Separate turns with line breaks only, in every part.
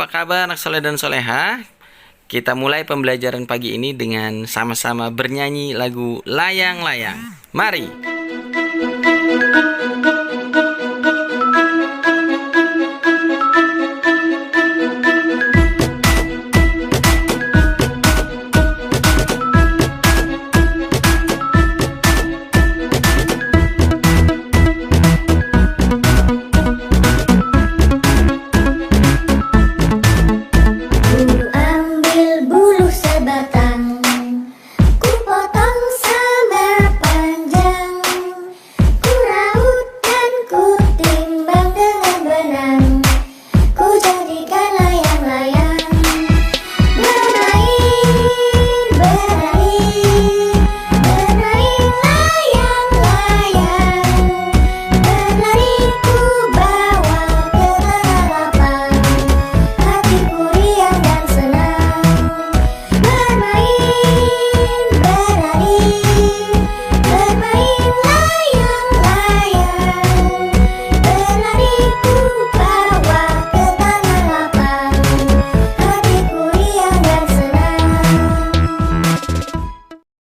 apa kabar anak soleh dan soleha? Kita mulai pembelajaran pagi ini dengan sama-sama bernyanyi lagu Layang-Layang. Mari!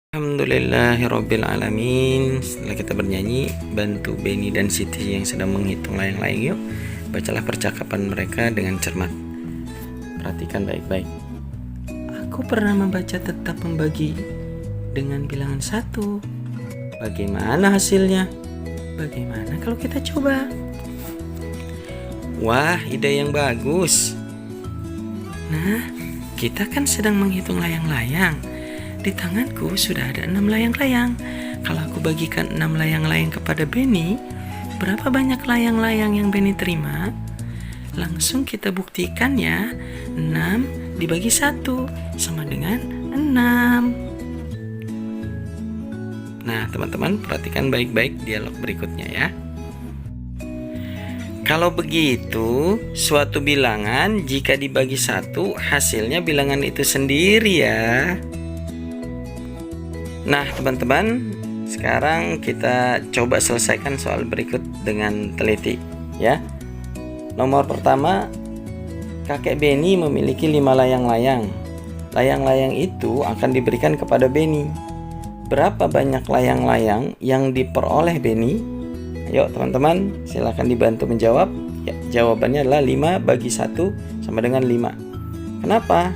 Alhamdulillahirrabbilalamin. Setelah kita bernyanyi, bantu Benny dan Siti yang sedang menghitung layang-layang. Yuk, bacalah percakapan mereka dengan cermat. Perhatikan baik-baik. Aku pernah membaca tetap membagi dengan bilangan 1. Bagaimana hasilnya? Bagaimana kalau kita coba? Wah, ide yang bagus. Nah, kita kan sedang menghitung layang-layang. Di tanganku sudah ada 6 layang-layang. Kalau aku bagikan 6 layang-layang kepada Benny, berapa banyak layang-layang yang Benny terima? Langsung kita buktikan ya. 6 dibagi 1 sama dengan 6. Nah, teman-teman perhatikan baik-baik dialog berikutnya ya. Kalau begitu, suatu bilangan jika dibagi 1, hasilnya bilangan itu sendiri ya. Nah teman-teman, sekarang kita coba selesaikan soal berikut dengan teliti ya. Nomor pertama, kakek Benny memiliki 5 layang-layang. Layang-layang itu akan diberikan kepada Benny. Berapa banyak layang-layang yang diperoleh Benny? Ayo teman-teman, silakan dibantu menjawab. Ya, jawabannya adalah 5 bagi 1 sama dengan 5. Kenapa?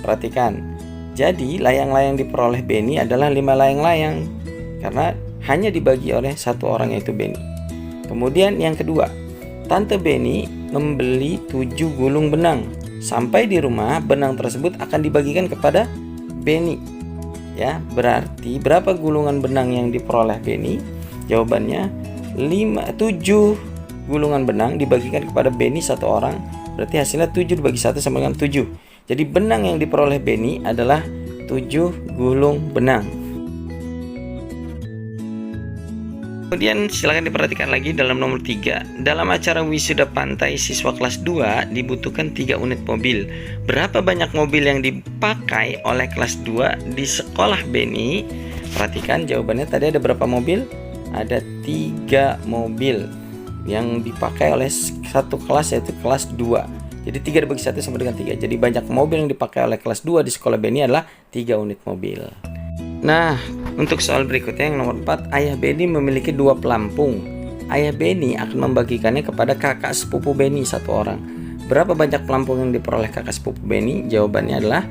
Perhatikan. Jadi layang-layang diperoleh Benny adalah 5 layang-layang karena hanya dibagi oleh satu orang, yaitu Benny. Kemudian yang kedua, Tante Benny membeli 7 gulung benang. Sampai di rumah, benang tersebut akan dibagikan kepada Benny. Ya, berarti berapa gulungan benang yang diperoleh Benny? Jawabannya 7 gulungan benang dibagikan kepada Benny satu orang. Berarti hasilnya 7 dibagi 1 sama dengan 7. Jadi benang yang diperoleh Benny adalah 7 gulung benang. Kemudian silakan diperhatikan lagi dalam nomor 3. Dalam acara wisuda pantai siswa kelas 2 dibutuhkan 3 unit mobil. Berapa banyak mobil yang dipakai oleh kelas 2 di sekolah Benny? Perhatikan jawabannya tadi ada berapa mobil? Ada 3 mobil yang dipakai oleh satu kelas, yaitu kelas 2. Jadi 3 dibagi 1 sama dengan 3. Jadi banyak mobil yang dipakai oleh kelas 2 di sekolah Benny adalah 3 unit mobil. Nah, untuk soal berikutnya yang nomor 4, ayah Benny memiliki 2 pelampung. Ayah Benny akan membagikannya kepada kakak sepupu Benny satu orang. Berapa banyak pelampung yang diperoleh kakak sepupu Benny? Jawabannya adalah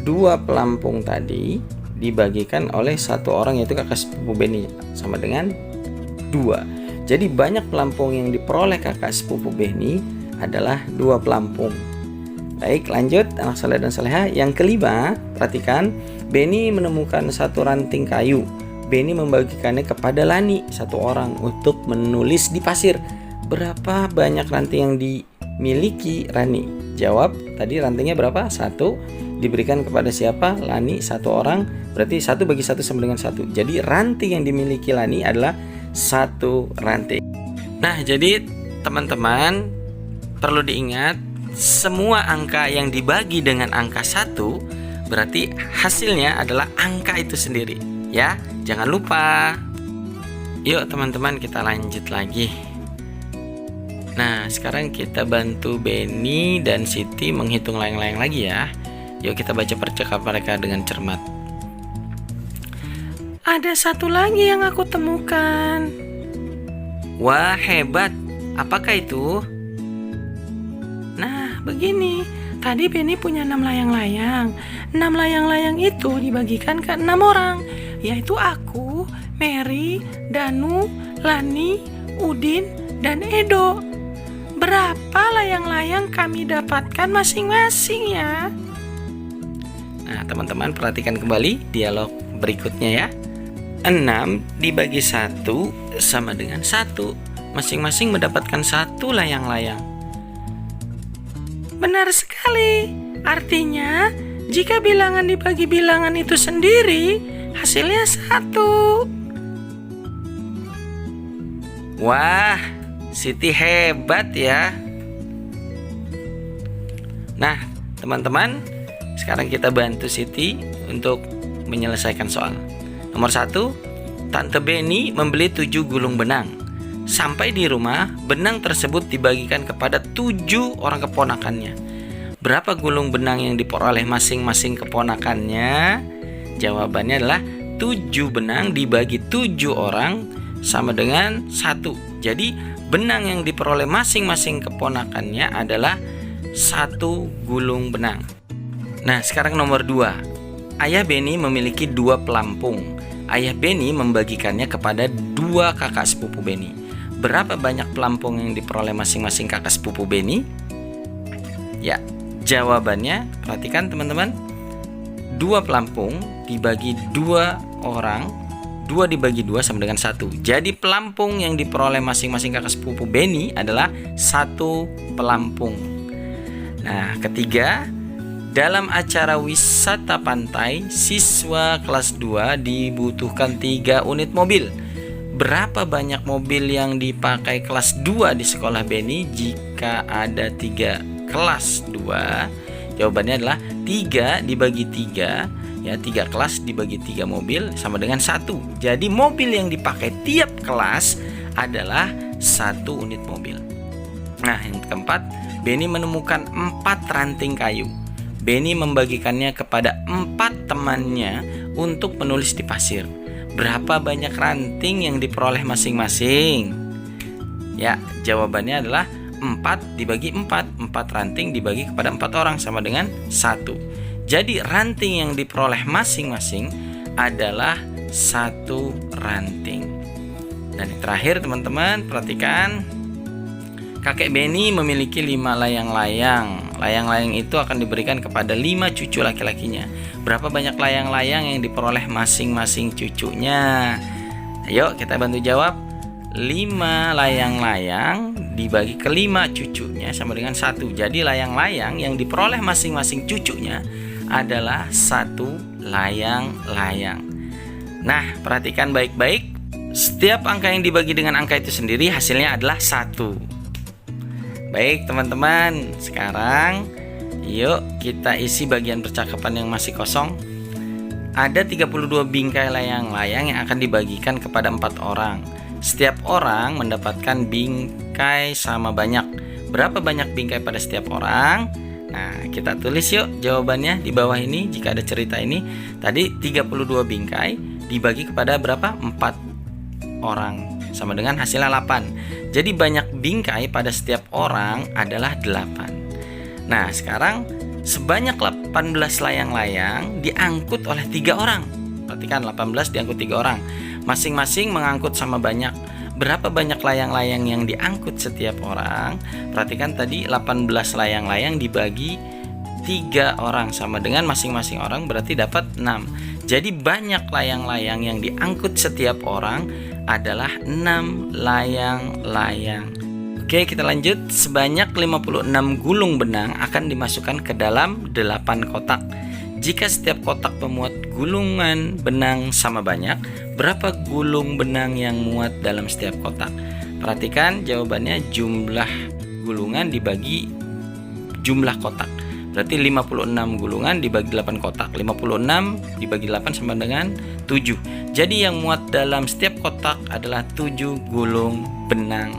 2 pelampung tadi dibagikan oleh satu orang, yaitu kakak sepupu Benny, sama dengan 2. Jadi banyak pelampung yang diperoleh kakak sepupu Benny adalah 2 pelampung. Baik, lanjut anak soleh dan soleha. Yang kelima, perhatikan, Benny menemukan satu ranting kayu. Benny membagikannya kepada Lani satu orang untuk menulis di pasir. Berapa banyak ranting yang dimiliki Rani? Jawab, tadi rantingnya berapa? 1. Diberikan kepada siapa? Lani satu orang. Berarti 1 bagi 1 sama dengan 1. Jadi ranting yang dimiliki Lani adalah 1 ranting. Nah, jadi teman-teman perlu diingat, semua angka yang dibagi dengan angka 1 berarti hasilnya adalah angka itu sendiri ya. Jangan lupa. Yuk teman-teman, kita lanjut lagi. Nah, sekarang kita bantu Benny dan Siti menghitung layang-layang lagi ya. Yuk kita baca percakapan mereka dengan cermat.
Ada satu lagi yang aku temukan.
Wah, hebat. Apakah itu?
Nah, begini. Tadi Benny punya 6 layang-layang. 6 layang-layang itu dibagikan ke 6 orang, yaitu aku, Mary, Danu, Lani, Udin, dan Edo. Berapa layang-layang kami dapatkan masing-masing ya?
Nah, teman-teman perhatikan kembali dialog berikutnya ya. 6 dibagi 1 sama dengan 1. Masing-masing mendapatkan 1 layang-layang.
Benar sekali. Artinya, jika bilangan dibagi bilangan itu sendiri, hasilnya 1.
Wah, Siti hebat ya. Nah, teman-teman, sekarang kita bantu Siti untuk menyelesaikan soal. Nomor 1, Tante Benny membeli 7 gulung benang. Sampai di rumah, benang tersebut dibagikan kepada 7 orang keponakannya. Berapa gulung benang yang diperoleh masing-masing keponakannya? Jawabannya adalah 7 benang dibagi 7 orang sama dengan 1. Jadi, benang yang diperoleh masing-masing keponakannya adalah 1 gulung benang. Nah, sekarang nomor 2. Ayah Benny memiliki 2 pelampung. Ayah Benny membagikannya kepada 2 kakak sepupu Benny. Berapa banyak pelampung yang diperoleh masing-masing kakak sepupu Benny? Ya, jawabannya perhatikan teman-teman. 2 pelampung dibagi 2 orang, 2 dibagi 2 sama dengan 1. Jadi pelampung yang diperoleh masing-masing kakak sepupu Benny adalah 1 pelampung. Nah, ketiga, dalam acara wisata pantai, siswa kelas 2 dibutuhkan 3 unit mobil. Berapa banyak mobil yang dipakai kelas 2 di sekolah Benny jika ada 3 kelas 2? Jawabannya adalah 3 dibagi 3, ya 3 kelas dibagi 3 mobil sama dengan 1. Jadi mobil yang dipakai tiap kelas adalah 1 unit mobil. Nah, yang keempat, Benny menemukan 4 ranting kayu. Benny membagikannya kepada 4 temannya untuk menulis di pasir. Berapa banyak ranting yang diperoleh masing-masing? Ya, jawabannya adalah 4 dibagi 4. 4 ranting dibagi kepada 4 orang sama dengan 1. Jadi ranting yang diperoleh masing-masing adalah 1 ranting. Dan yang terakhir teman-teman, perhatikan. Kakek Benny memiliki 5 layang-layang. Layang-layang itu akan diberikan kepada 5 cucu laki-lakinya. Berapa banyak layang-layang yang diperoleh masing-masing cucunya? Ayo kita bantu jawab. 5 layang-layang dibagi ke 5 cucunya sama dengan 1. Jadi layang-layang yang diperoleh masing-masing cucunya adalah 1 layang-layang. Nah, perhatikan baik-baik. Setiap angka yang dibagi dengan angka itu sendiri hasilnya adalah 1. Baik teman-teman, sekarang yuk kita isi bagian percakapan yang masih kosong. Ada 32 bingkai layang-layang yang akan dibagikan kepada 4 orang. Setiap orang mendapatkan bingkai sama banyak. Berapa banyak bingkai pada setiap orang? Nah, kita tulis yuk jawabannya di bawah ini. Jika ada cerita ini, tadi 32 bingkai dibagi kepada berapa? 4 orang, sama dengan hasilnya 8. Jadi banyak bingkai pada setiap orang adalah 8. Nah, sekarang sebanyak 18 layang-layang diangkut oleh 3 orang. Perhatikan, 18 diangkut 3 orang. Masing-masing mengangkut sama banyak. Berapa banyak layang-layang yang diangkut setiap orang? Perhatikan tadi 18 layang-layang dibagi 3 orang sama dengan masing-masing orang berarti dapat 6. Jadi banyak layang-layang yang diangkut setiap orang adalah 6 layang-layang. Oke, kita lanjut. Sebanyak 56 gulung benang akan dimasukkan ke dalam 8 kotak. Jika setiap kotak memuat gulungan benang sama banyak, berapa gulung benang yang muat dalam setiap kotak? Perhatikan jawabannya jumlah gulungan dibagi jumlah kotak. Berarti 56 gulungan dibagi 8 kotak. 56 dibagi 8 sama dengan 7. Jadi yang muat dalam setiap kotak adalah 7 gulung benang.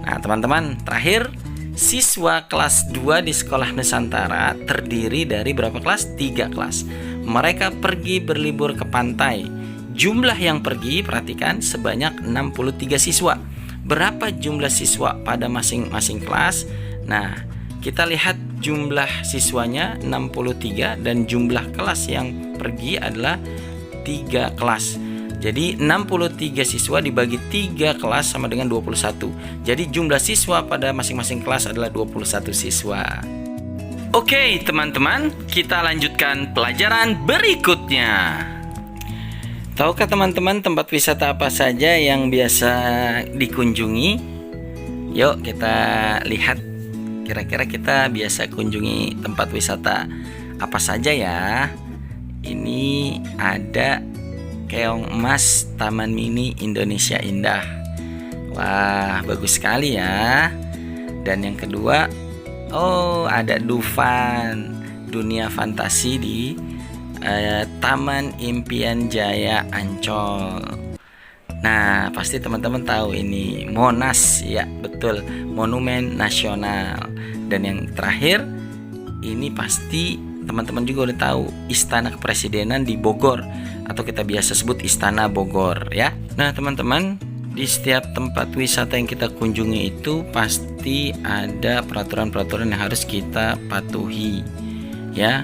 Nah, teman-teman, terakhir, siswa kelas 2 di Sekolah Nusantara terdiri dari berapa kelas? 3 kelas. Mereka pergi berlibur ke pantai. Jumlah yang pergi, perhatikan, sebanyak 63 siswa. Berapa jumlah siswa pada masing-masing kelas? Nah, kita lihat jumlah siswanya 63 dan jumlah kelas yang pergi adalah 3 kelas. Jadi 63 siswa dibagi 3 kelas sama dengan 21. Jadi jumlah siswa pada masing-masing kelas adalah 21 siswa. Oke, teman-teman, kita lanjutkan pelajaran berikutnya. Tahukah teman-teman tempat wisata apa saja yang biasa dikunjungi? Yuk kita lihat. Kira-kira kita biasa kunjungi tempat wisata apa saja ya? Ini ada Keong Emas Taman Mini Indonesia Indah. Wah, bagus sekali ya. Dan yang kedua, ada Dufan Dunia Fantasi di Taman Impian Jaya Ancol. Nah, pasti teman-teman tahu ini Monas, ya betul, Monumen Nasional. Dan yang terakhir, ini pasti teman-teman juga udah tahu, Istana Kepresidenan di Bogor, atau kita biasa sebut Istana Bogor ya. Nah, teman-teman, di setiap tempat wisata yang kita kunjungi itu pasti ada peraturan-peraturan yang harus kita patuhi ya.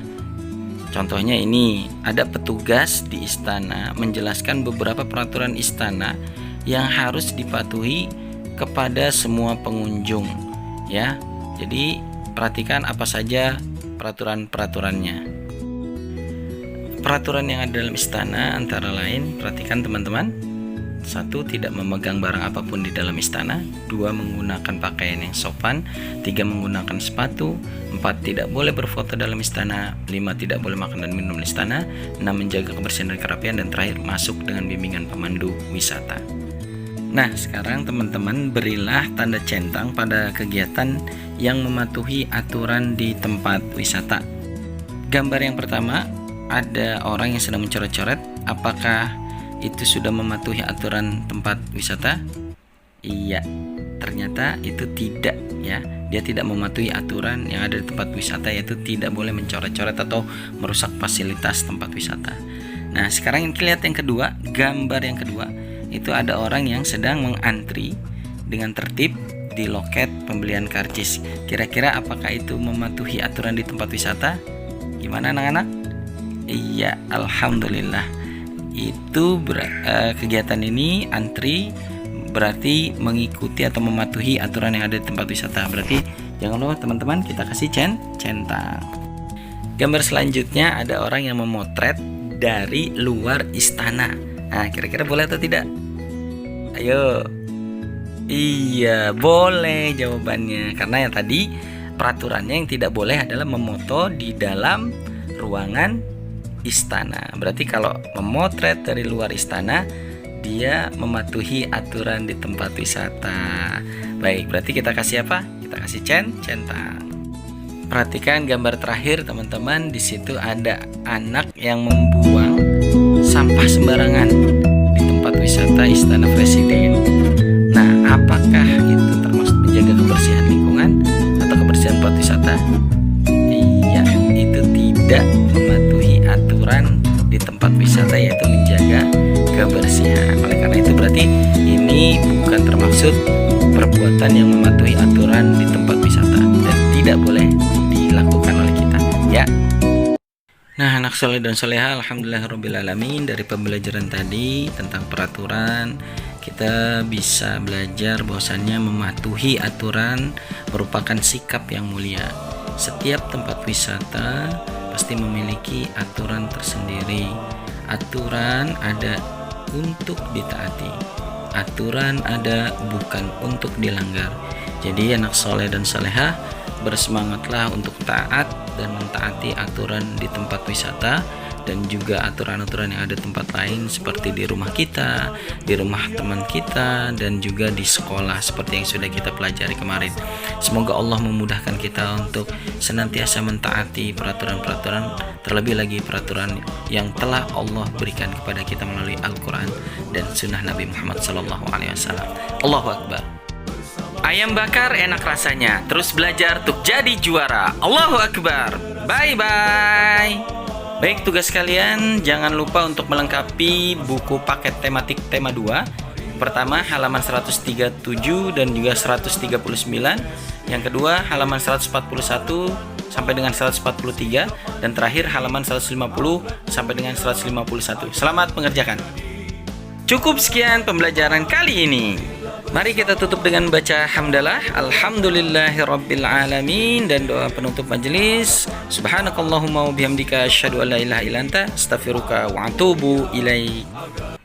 Contohnya ini, ada petugas di istana menjelaskan beberapa peraturan istana yang harus dipatuhi kepada semua pengunjung ya. Jadi perhatikan apa saja peraturan-peraturannya. Peraturan yang ada dalam istana antara lain, perhatikan teman-teman. 1. Tidak memegang barang apapun di dalam istana. 2. Menggunakan pakaian yang sopan. 3. Menggunakan sepatu. 4. Tidak boleh berfoto dalam istana. 5. Tidak boleh makan dan minum di istana. 6. Menjaga kebersihan dan kerapian. Dan terakhir, masuk dengan bimbingan pemandu wisata. Nah, sekarang teman-teman berilah tanda centang pada kegiatan yang mematuhi aturan di tempat wisata. Gambar yang pertama, ada orang yang sedang mencoret-coret. Apakah itu sudah mematuhi aturan tempat wisata? Iya, ternyata itu tidak ya. Dia tidak mematuhi aturan yang ada di tempat wisata, yaitu tidak boleh mencoret-coret atau merusak fasilitas tempat wisata. Nah, sekarang kita lihat yang kedua, gambar yang kedua. Itu ada orang yang sedang mengantri dengan tertib di loket pembelian karcis. Kira-kira apakah itu mematuhi aturan di tempat wisata? Gimana anak-anak? Iya, alhamdulillah. Itu kegiatan ini antri berarti mengikuti atau mematuhi aturan yang ada di tempat wisata. Berarti jangan lupa teman-teman, kita kasih centang. Gambar selanjutnya ada orang yang memotret dari luar istana. Nah, kira-kira boleh atau tidak? Ayo. Iya, boleh jawabannya. Karena yang tadi peraturannya yang tidak boleh adalah memoto di dalam ruangan istana. Berarti kalau memotret dari luar istana, dia mematuhi aturan di tempat wisata. Baik, berarti kita kasih apa? Kita kasih centang. Perhatikan gambar terakhir teman-teman. Di situ ada anak yang membuang sampah sembarangan di tempat wisata Istana Presiden. Nah, apakah itu termasuk menjaga kebersihan lingkungan atau kebersihan tempat wisata? Iya, itu tidak mematuhi aturan di tempat wisata, yaitu menjaga kebersihan. Oleh karena itu berarti ini bukan termaksud perbuatan yang mematuhi aturan di tempat wisata dan tidak boleh dilakukan oleh kita ya. Nah, anak soleh dan soleha, alhamdulillahirobbilalamin, dari pembelajaran tadi tentang peraturan kita bisa belajar bahwasannya mematuhi aturan merupakan sikap yang mulia. Setiap tempat wisata pasti memiliki aturan tersendiri. Aturan ada untuk ditaati. Aturan ada bukan untuk dilanggar. Jadi anak soleh dan salehah, bersemangatlah untuk taat dan mentaati aturan di tempat wisata dan juga aturan-aturan yang ada di tempat lain seperti di rumah kita, di rumah teman kita, dan juga di sekolah seperti yang sudah kita pelajari kemarin. Semoga Allah memudahkan kita untuk senantiasa mentaati peraturan-peraturan, terlebih lagi peraturan yang telah Allah berikan kepada kita melalui Al-Quran dan Sunnah Nabi Muhammad SAW. Allahu Akbar. Ayam bakar enak rasanya. Terus belajar untuk jadi juara. Allahu Akbar. Bye-bye. Baik tugas kalian, jangan lupa untuk melengkapi buku paket tematik tema 2. Pertama halaman 137 dan juga 139. Yang kedua halaman 141 sampai dengan 143. Dan terakhir halaman 150 sampai dengan 151. Selamat mengerjakan. Cukup sekian pembelajaran kali ini. Mari kita tutup dengan baca hamdalah, alhamdulillahirabbil alamin, dan doa penutup majelis. Subhanakallahumma wa bihamdika asyhadu an la ilaha illa anta astaghfiruka wa atubu ilaik.